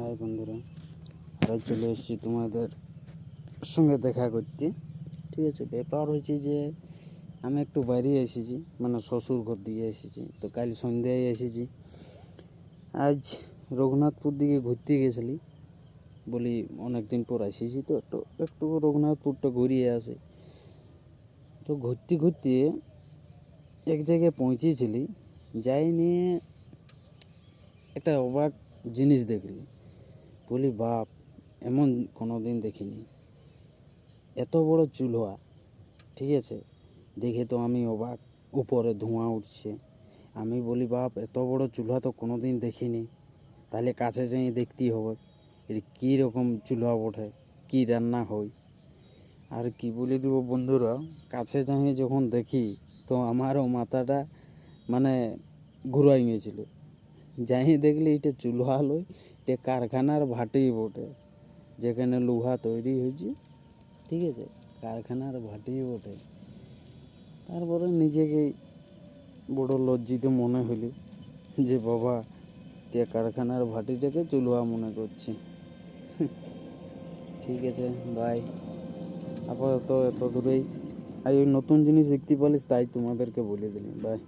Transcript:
High বন্ধুরা, আরও চলে এসেছি তোমাদের সঙ্গে দেখা করতে। ঠিক আছে, ব্যাপার হয়েছে যে আমি একটু বাইরে এসেছি, মানে শ্বশুর ঘর দিয়ে এসেছি। তো কাল সন্ধ্যায় এসেছি। আজ রঘুনাথপুর দিকে ঘুরতে গেছিলি বলি, অনেক দিন পর এসেছি তো একটু একটু রঘুনাথপুরটা ঘুরিয়ে আসে। তো ঘুরতে ঘুরতে এক জায়গায় পৌঁছেছিলি, যাই নিয়ে একটা অবাক জিনিস দেখলি। বলি বাপ, এমন কোনো দিন দেখিনি, এত বড় চুলহা। ঠিক আছে, দেখে তো আমি অবাক। উপরে ধোঁয়া উঠছে। আমি বলি বাপ, এত বড় চুলহা তো কোনো দিন দেখিনি। তাহলে কাছে যাই দেখতেই হবে এর কীরকম চুলহা ওঠে, কী রান্না হয়। আর কি বলে দেবো বন্ধুরা, কাছে যাই যখন দেখি তো আমারও মাথাটা মানে ঘুরাই গিয়েছিল। যাই দেখলি এটা চুলহা লই, এটা কারখানার ভাটেই বটে, যেখানে লোহা তৈরি হয়েছে। ঠিক আছে, কারখানার ভাটিই বটে। তারপরে নিজেকে বড় লজ্জিত মনে হলো যে বাবা, কে কারখানার ভাটিটাকে চুলুয়া মনে করছি। ঠিক আছে, বাই। আপাতত এত দূরেই। আর ওই নতুন জিনিস দেখতে পারিস তাই তোমাদেরকে বলে দিলাম, বাই।